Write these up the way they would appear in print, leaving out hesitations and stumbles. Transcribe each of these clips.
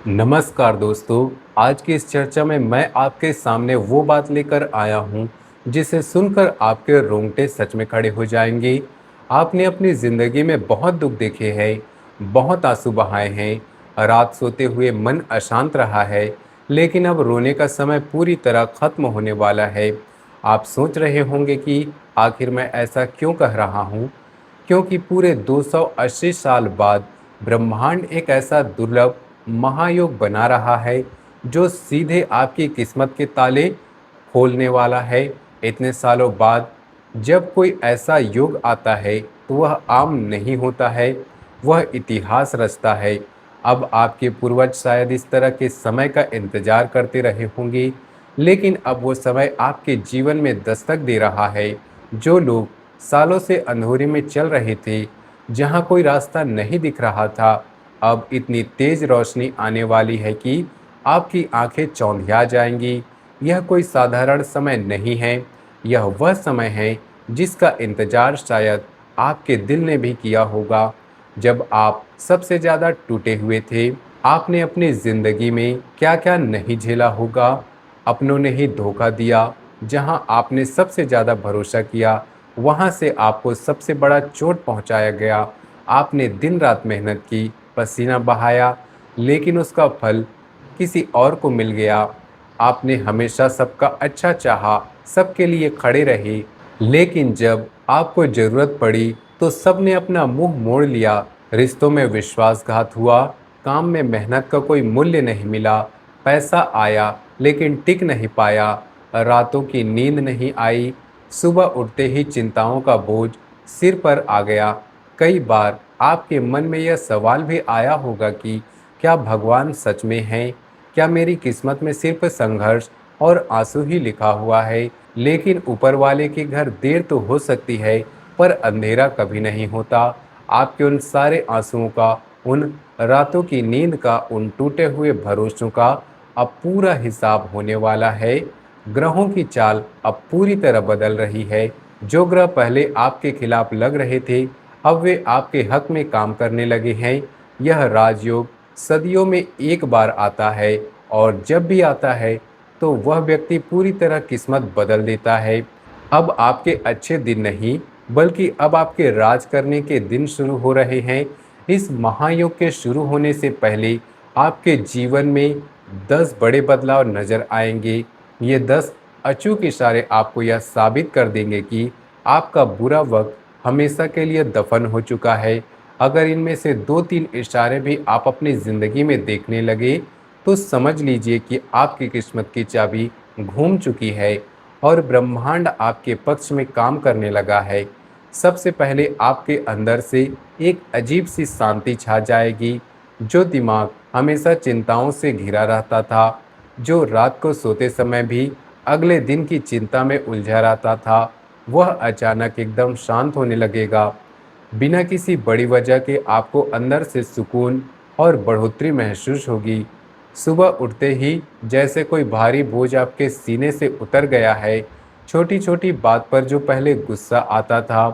नमस्कार दोस्तों। आज की इस चर्चा में मैं आपके सामने वो बात लेकर आया हूँ जिसे सुनकर आपके रोंगटे सच में खड़े हो जाएंगे। आपने अपनी जिंदगी में बहुत दुख देखे हैं, बहुत आंसू बहाए हैं, रात सोते हुए मन अशांत रहा है, लेकिन अब रोने का समय पूरी तरह खत्म होने वाला है। आप सोच रहे होंगे कि आखिर मैं ऐसा क्यों कह रहा हूँ, क्योंकि पूरे 280 साल बाद ब्रह्मांड एक ऐसा दुर्लभ महायोग बना रहा है जो सीधे आपकी किस्मत के ताले खोलने वाला है। इतने सालों बाद जब कोई ऐसा योग आता है तो वह आम नहीं होता है, वह इतिहास रचता है। अब आपके पूर्वज शायद इस तरह के समय का इंतजार करते रहे होंगे, लेकिन अब वो समय आपके जीवन में दस्तक दे रहा है। जो लोग सालों से अंधेरे में चल रहे थे, जहां कोई रास्ता नहीं दिख रहा था, अब इतनी तेज रोशनी आने वाली है कि आपकी आंखें चौंधिया जाएंगी। यह कोई साधारण समय नहीं है, यह वह समय है जिसका इंतजार शायद आपके दिल ने भी किया होगा। जब आप सबसे ज्यादा टूटे हुए थे, आपने अपनी जिंदगी में क्या क्या नहीं झेला होगा। अपनों ने ही धोखा दिया, जहां आपने सबसे ज्यादा भरोसा किया वहां से आपको सबसे बड़ा चोट पहुंचाया गया। आपने दिन रात मेहनत की, पसीना बहाया, लेकिन उसका फल किसी और को मिल गया। आपने हमेशा सबका अच्छा चाहा, सबके लिए खड़े रहे, लेकिन जब आपको जरूरत पड़ी तो सबने अपना मुंह मोड़ लिया। रिश्तों में विश्वासघात हुआ, काम में मेहनत का कोई मूल्य नहीं मिला, पैसा आया लेकिन टिक नहीं पाया, रातों की नींद नहीं आई, सुबह उठते ही चिंताओं का बोझ सिर पर आ गया। कई बार आपके मन में यह सवाल भी आया होगा कि क्या भगवान सच में है? क्या मेरी किस्मत में सिर्फ संघर्ष और आंसू ही लिखा हुआ है? लेकिन ऊपर वाले के घर देर तो हो सकती है, पर अंधेरा कभी नहीं होता। आपके उन सारे आंसुओं का, उन रातों की नींद का, उन टूटे हुए भरोसों का अब पूरा हिसाब होने वाला है। ग्रहों की चाल अब पूरी तरह बदल रही है। जो ग्रह पहले आपके खिलाफ लग रहे थे, अब वे आपके हक में काम करने लगे हैं। यह राजयोग सदियों में एक बार आता है, और जब भी आता है तो वह व्यक्ति पूरी तरह किस्मत बदल देता है। अब आपके अच्छे दिन नहीं, बल्कि अब आपके राज करने के दिन शुरू हो रहे हैं। इस महायुग के शुरू होने से पहले आपके जीवन में 10 बड़े बदलाव नजर आएंगे। ये 10 अचूक इशारे आपको यह साबित कर देंगे कि आपका बुरा वक्त हमेशा के लिए दफन हो चुका है। अगर इनमें से 2-3 इशारे भी आप अपनी जिंदगी में देखने लगे, तो समझ लीजिए कि आपकी किस्मत की चाबी घूम चुकी है और ब्रह्मांड आपके पक्ष में काम करने लगा है। सबसे पहले आपके अंदर से एक अजीब सी शांति छा जाएगी। जो दिमाग हमेशा चिंताओं से घिरा रहता था, जो रात को सोते समय भी अगले दिन की चिंता में उलझा रहता था, वह अचानक एकदम शांत होने लगेगा। बिना किसी बड़ी वजह के आपको अंदर से सुकून और बढ़ोतरी महसूस होगी। सुबह उठते ही जैसे कोई भारी बोझ आपके सीने से उतर गया है। छोटी छोटी बात पर जो पहले गुस्सा आता था,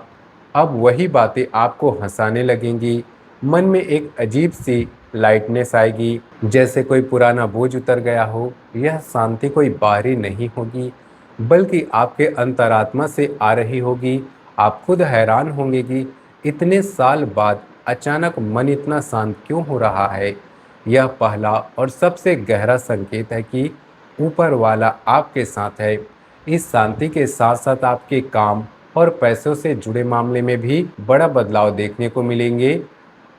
अब वही बातें आपको हंसाने लगेंगी। मन में एक अजीब सी लाइटनेस आएगी, जैसे कोई पुराना बोझ उतर गया हो। यह शांति कोई बाहरी नहीं होगी, बल्कि आपके अंतरात्मा से आ रही होगी। आप खुद हैरान होंगे कि इतने साल बाद अचानक मन इतना शांत क्यों हो रहा है। यह पहला और सबसे गहरा संकेत है कि ऊपर वाला आपके साथ है। इस शांति के साथ साथ आपके काम और पैसों से जुड़े मामले में भी बड़ा बदलाव देखने को मिलेंगे।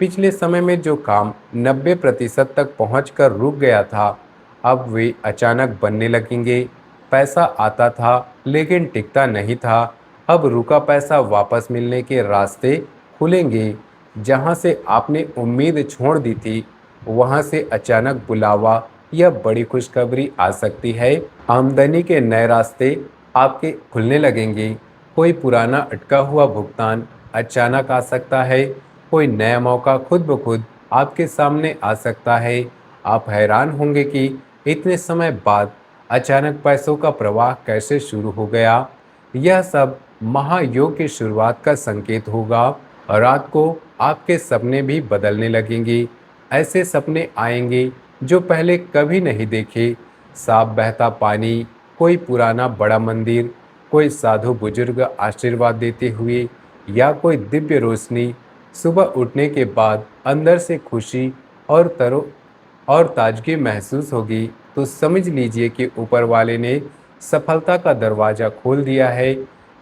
पिछले समय में जो काम 90% तक पहुंचकर रुक गया था, अब वे अचानक बनने लगेंगे। पैसा आता था लेकिन टिकता नहीं था, अब रुका पैसा वापस मिलने के रास्ते खुलेंगे। जहां से आपने उम्मीद छोड़ दी थी, वहां से अचानक बुलावा या बड़ी खुशखबरी आ सकती है। आमदनी के नए रास्ते आपके खुलने लगेंगे। कोई पुराना अटका हुआ भुगतान अचानक आ सकता है। कोई नया मौका खुद ब खुद आपके सामने आ सकता है। आप हैरान होंगे कि इतने समय बाद अचानक पैसों का प्रवाह कैसे शुरू हो गया। यह सब महायोग की शुरुआत का संकेत होगा। रात को आपके सपने भी बदलने लगेंगे। ऐसे सपने आएंगे जो पहले कभी नहीं देखे। साफ बहता पानी, कोई पुराना बड़ा मंदिर, कोई साधु बुजुर्ग आशीर्वाद देते हुए, या कोई दिव्य रोशनी। सुबह उठने के बाद अंदर से खुशी और ताजगी महसूस होगी, तो समझ लीजिए कि ऊपर वाले ने सफलता का दरवाजा खोल दिया है।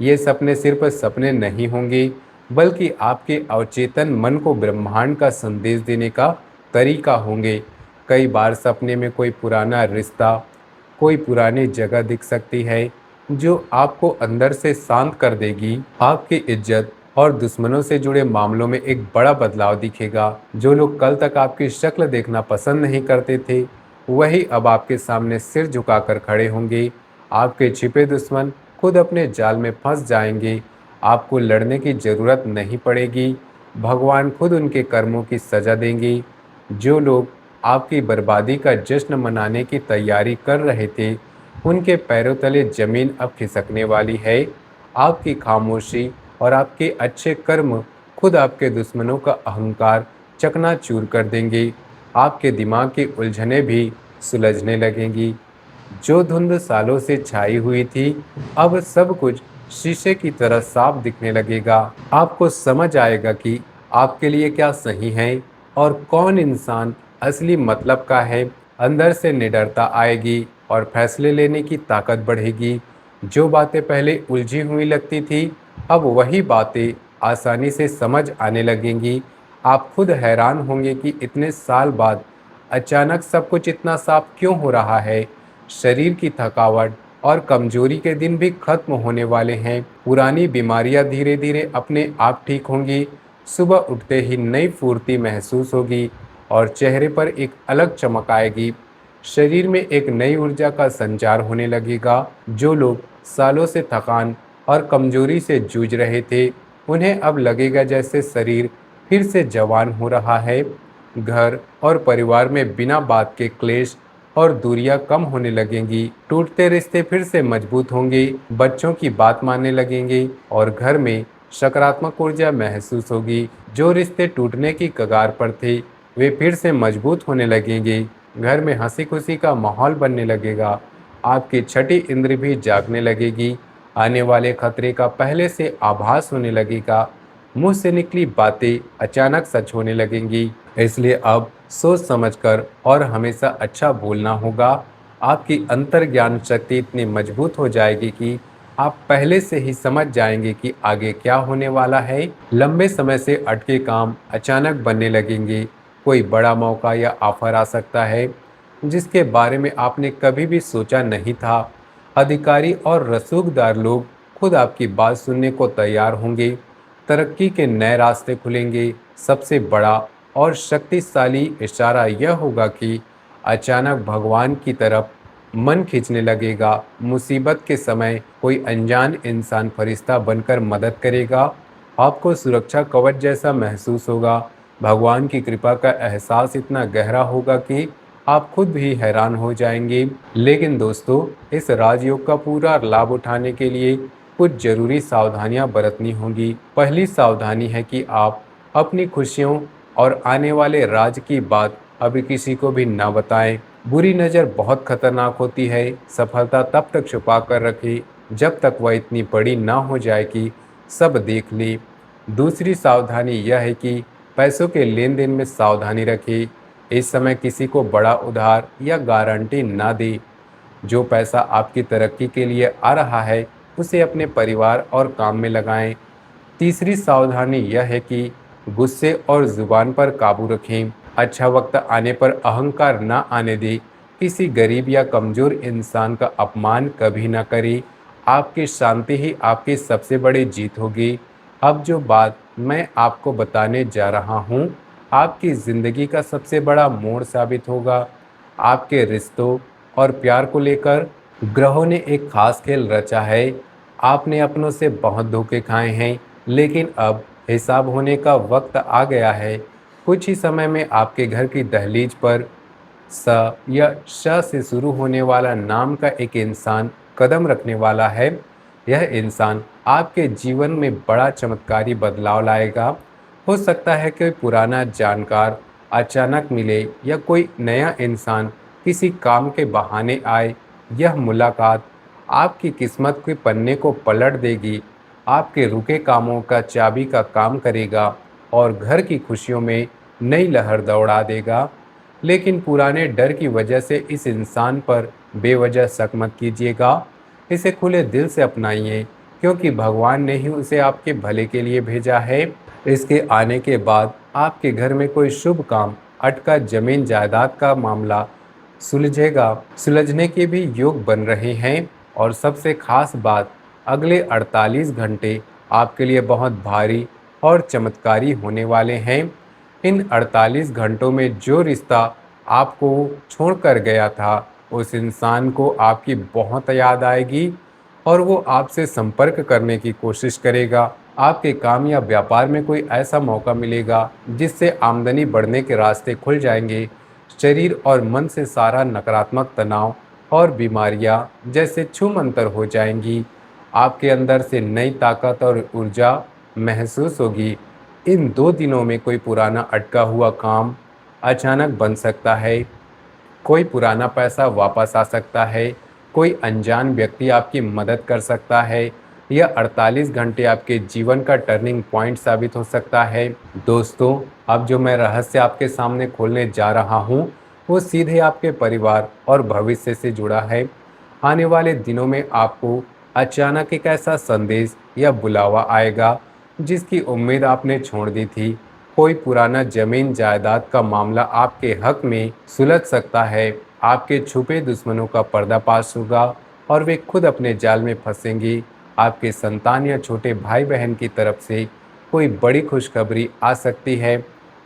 ये सपने सिर्फ सपने नहीं होंगे, बल्कि आपके अवचेतन मन को ब्रह्मांड का संदेश देने का तरीका होंगे। कई बार सपने में कोई पुराना रिश्ता, कोई पुरानी जगह दिख सकती है, जो आपको अंदर से शांत कर देगी। आपकी इज्जत और दुश्मनों से जुड़े मामलों में एक बड़ा बदलाव दिखेगा। जो लोग कल तक आपकी शक्ल देखना पसंद नहीं करते थे, वही अब आपके सामने सिर झुकाकर खड़े होंगे। आपके छिपे दुश्मन खुद अपने जाल में फंस जाएंगे। आपको लड़ने की जरूरत नहीं पड़ेगी, भगवान खुद उनके कर्मों की सजा देंगे। जो लोग आपकी बर्बादी का जश्न मनाने की तैयारी कर रहे थे, उनके पैरों तले जमीन अब खिसकने वाली है। आपकी खामोशी और आपके अच्छे कर्म खुद आपके दुश्मनों का अहंकार चकनाचूर कर देंगे। आपके दिमाग की उलझनें भी सुलझने लगेंगी। जो धुंध सालों से छाई हुई थी, अब सब कुछ शीशे की तरह साफ दिखने लगेगा। आपको समझ आएगा कि आपके लिए क्या सही है और कौन इंसान असली मतलब का है। अंदर से निडरता आएगी और फैसले लेने की ताकत बढ़ेगी। जो बातें पहले उलझी हुई लगती थी, अब वही बातें आसानी से समझ आने लगेंगी। आप खुद हैरान होंगे कि इतने साल बाद अचानक सब कुछ इतना साफ क्यों हो रहा है। शरीर की थकावट और कमजोरी के दिन भी खत्म होने वाले हैं। पुरानी बीमारियां धीरे धीरे अपने आप ठीक होंगी। सुबह उठते ही नई फुर्ती महसूस होगी और चेहरे पर एक अलग चमक आएगी। शरीर में एक नई ऊर्जा का संचार होने लगेगा। जो लोग सालों से थकान और कमजोरी से जूझ रहे थे, उन्हें अब लगेगा जैसे शरीर फिर से जवान हो रहा है। घर और परिवार में बिना बात के क्लेश और दूरियां कम होने लगेंगी। टूटते रिश्ते फिर से मजबूत होंगे, बच्चों की बात मानने लगेंगे और घर में सकारात्मक ऊर्जा महसूस होगी। जो रिश्ते टूटने की कगार पर थे, वे फिर से मजबूत होने लगेंगे। घर में हंसी खुशी का माहौल बनने लगेगा। आपकी छठी इंद्र भी जागने लगेगी। आने वाले खतरे का पहले से आभास होने लगेगा। मुंह से निकली बातें अचानक सच होने लगेंगी। इसलिए अब सोच समझकर और हमेशा अच्छा बोलना होगा। आपकी अंतर्ज्ञान शक्ति इतनी मजबूत हो जाएगी कि आप पहले से ही समझ जाएंगे कि आगे क्या होने वाला है। लंबे समय से अटके काम अचानक बनने लगेंगे। कोई बड़ा मौका या ऑफर आ सकता है, जिसके बारे में आपने कभी भी सोचा नहीं था। अधिकारी और रसूखदार लोग खुद आपकी बात सुनने को तैयार होंगे। तरक्की के नए रास्ते खुलेंगे। सबसे बड़ा और शक्तिशाली इशारा यह होगा कि अचानक भगवान की तरफ मन खींचने लगेगा। मुसीबत के समय कोई अनजान इंसान फरिश्ता बनकर मदद करेगा। आपको सुरक्षा कवच जैसा महसूस होगा। भगवान की कृपा का एहसास इतना गहरा होगा कि आप खुद भी हैरान हो जाएंगे। लेकिन दोस्तों, इस राजयोग का पूरा लाभ उठाने के लिए कुछ जरूरी सावधानियां बरतनी होंगी। पहली सावधानी है कि आप अपनी खुशियों और आने वाले राज की बात अभी किसी को भी ना बताएं। बुरी नज़र बहुत खतरनाक होती है। सफलता तब तक छुपा कर रखें जब तक वह इतनी बड़ी ना हो जाए कि सब देख ले। दूसरी सावधानी यह है कि पैसों के लेन देन में सावधानी रखें। इस समय किसी को बड़ा उधार या गारंटी ना दे। जो पैसा आपकी तरक्की के लिए आ रहा है, उसे अपने परिवार और काम में लगाएं। तीसरी सावधानी यह है कि गुस्से और जुबान पर काबू रखें। अच्छा वक्त आने पर अहंकार ना आने दें। किसी गरीब या कमजोर इंसान का अपमान कभी ना करें। आपकी शांति ही आपकी सबसे बड़ी जीत होगी। अब जो बात मैं आपको बताने जा रहा हूँ, आपकी जिंदगी का सबसे बड़ा मोड़ साबित होगा। आपके रिश्तों और प्यार को लेकर ग्रहों ने एक खास खेल रचा है। आपने अपनों से बहुत धोखे खाए हैं, लेकिन अब हिसाब होने का वक्त आ गया है। कुछ ही समय में आपके घर की दहलीज पर स या श से शुरू होने वाला नाम का एक इंसान कदम रखने वाला है। यह इंसान आपके जीवन में बड़ा चमत्कारी बदलाव लाएगा। हो सकता है कि पुराना जानकार अचानक मिले या कोई नया इंसान किसी काम के बहाने आए, यह मुलाकात आपकी किस्मत के पन्ने को पलट देगी, आपके रुके कामों का चाबी का काम करेगा और घर की खुशियों में नई लहर दौड़ा देगा। लेकिन पुराने डर की वजह से इस इंसान पर बेवजह शक मत कीजिएगा। इसे खुले दिल से अपनाइए, क्योंकि भगवान ने ही उसे आपके भले के लिए भेजा है। इसके आने के बाद आपके घर में कोई शुभ काम, अटका जमीन जायदाद का मामला सुलझेगा, सुलझने के भी योग बन रहे हैं। और सबसे खास बात, अगले 48 घंटे आपके लिए बहुत भारी और चमत्कारी होने वाले हैं। इन 48 घंटों में जो रिश्ता आपको छोड़कर गया था, उस इंसान को आपकी बहुत याद आएगी और वो आपसे संपर्क करने की कोशिश करेगा। आपके काम या व्यापार में कोई ऐसा मौका मिलेगा जिससे आमदनी बढ़ने के रास्ते खुल जाएंगे। शरीर और मन से सारा नकारात्मक तनाव और बीमारियां जैसे छूमंतर हो जाएंगी। आपके अंदर से नई ताकत और ऊर्जा महसूस होगी। इन 2 दिनों में कोई पुराना अटका हुआ काम अचानक बन सकता है, कोई पुराना पैसा वापस आ सकता है, कोई अनजान व्यक्ति आपकी मदद कर सकता है, या 48 घंटे आपके जीवन का टर्निंग पॉइंट साबित हो सकता है। दोस्तों, अब जो मैं रहस्य आपके सामने खोलने जा रहा हूँ, वो सीधे आपके परिवार और भविष्य से जुड़ा है। आने वाले दिनों में आपको अचानक एक ऐसा संदेश या बुलावा आएगा जिसकी उम्मीद आपने छोड़ दी थी। कोई पुराना जमीन जायदाद का मामला आपके हक में सुलझ सकता है। आपके छुपे दुश्मनों का पर्दाफाश होगा और वे खुद अपने जाल में फंसेंगी। आपके संतान या छोटे भाई बहन की तरफ से कोई बड़ी खुशखबरी आ सकती है।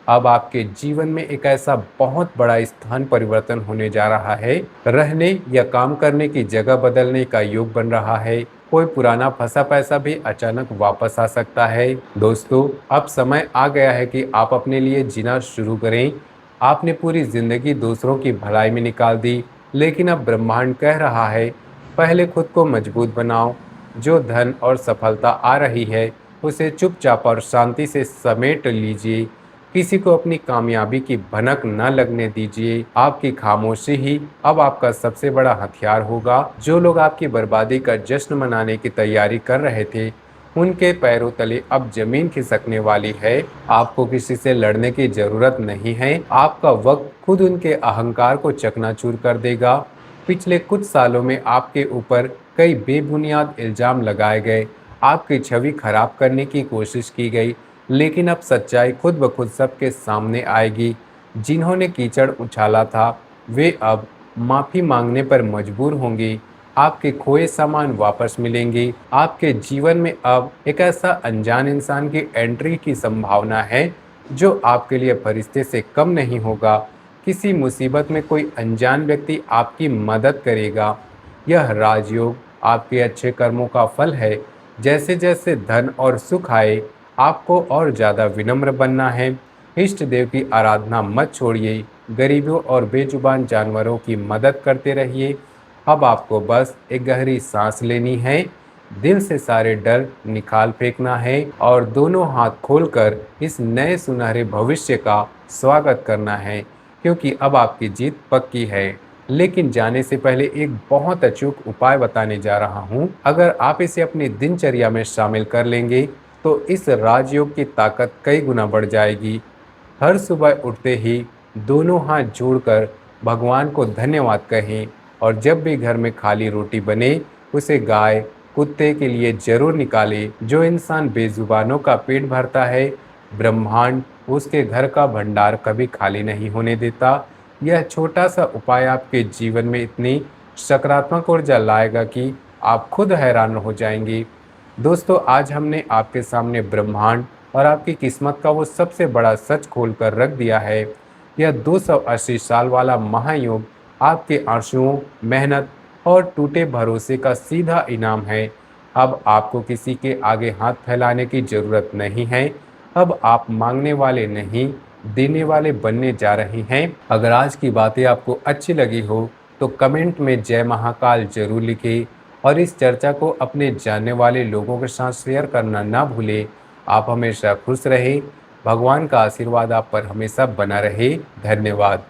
अब आपके जीवन में एक ऐसा बहुत बड़ा स्थान परिवर्तन होने जा रहा है। रहने या काम करने की जगह बदलने का योग बन रहा है। कोई पुराना फंसा पैसा भी अचानक वापस आ सकता है। दोस्तों, अब समय आ गया है कि आप अपने लिए जीना शुरू करें। आपने पूरी जिंदगी दूसरों की भलाई में निकाल दी, लेकिन अब ब्रह्मांड कह रहा है, पहले खुद को मजबूत बनाओ। जो धन और सफलता आ रही है, उसे चुपचाप और शांति से समेट लीजिए। किसी को अपनी कामयाबी की भनक न लगने दीजिए। आपकी खामोशी ही अब आपका सबसे बड़ा हथियार होगा। जो लोग आपकी बर्बादी का जश्न मनाने की तैयारी कर रहे थे, उनके पैरों तले अब जमीन खिसकने वाली है। आपको किसी से लड़ने की जरूरत नहीं है। आपका वक्त खुद उनके अहंकार को चकनाचूर कर देगा। पिछले कुछ सालों में आपके ऊपर कई बेबुनियाद इल्जाम लगाए गए, आपकी छवि खराब करने की कोशिश की गई, लेकिन अब सच्चाई खुद ब खुद सबके सामने आएगी। जिन्होंने कीचड़ उछाला था, वे अब माफी मांगने पर मजबूर होंगी। आपके खोए सामान वापस मिलेंगे। आपके जीवन में अब एक ऐसा अनजान इंसान की एंट्री की संभावना है जो आपके लिए फरिश्ते से कम नहीं होगा। किसी मुसीबत में कोई अनजान व्यक्ति आपकी मदद करेगा। यह राजयोग आपके अच्छे कर्मों का फल है। जैसे जैसे धन और सुख आए, आपको और ज़्यादा विनम्र बनना है। इष्ट देव की आराधना मत छोड़िए। गरीबों और बेजुबान जानवरों की मदद करते रहिए। अब आपको बस एक गहरी सांस लेनी है, दिल से सारे डर निकाल फेंकना है और दोनों हाथ खोलकर इस नए सुनहरे भविष्य का स्वागत करना है, क्योंकि अब आपकी जीत पक्की है। लेकिन जाने से पहले एक बहुत अचूक उपाय बताने जा रहा हूँ। अगर आप इसे अपनी दिनचर्या में शामिल कर लेंगे, तो इस राजयोग की ताकत कई गुना बढ़ जाएगी। हर सुबह उठते ही दोनों हाथ जोड़कर भगवान को धन्यवाद कहें, और जब भी घर में खाली रोटी बने, उसे गाय कुत्ते के लिए जरूर निकालें। जो इंसान बेजुबानों का पेट भरता है, ब्रह्मांड उसके घर का भंडार कभी खाली नहीं होने देता। यह छोटा सा उपाय आपके जीवन में इतनी सकारात्मक ऊर्जा लाएगा कि आप खुद हैरान हो जाएंगे। दोस्तों, आज हमने आपके सामने ब्रह्मांड और आपकी किस्मत का वो सबसे बड़ा सच खोल कर रख दिया है। यह 280 साल वाला महायोग आपके आंसुओं, मेहनत और टूटे भरोसे का सीधा इनाम है। अब आपको किसी के आगे हाथ फैलाने की जरूरत नहीं है। अब आप मांगने वाले नहीं, देने वाले बनने जा रहे हैं। अगर आज की बातें आपको अच्छी लगी हो, तो कमेंट में जय महाकाल जरूर लिखें और इस चर्चा को अपने जानने वाले लोगों के साथ शेयर करना ना भूलें। आप हमेशा खुश रहें, भगवान का आशीर्वाद आप पर हमेशा बना रहे। धन्यवाद।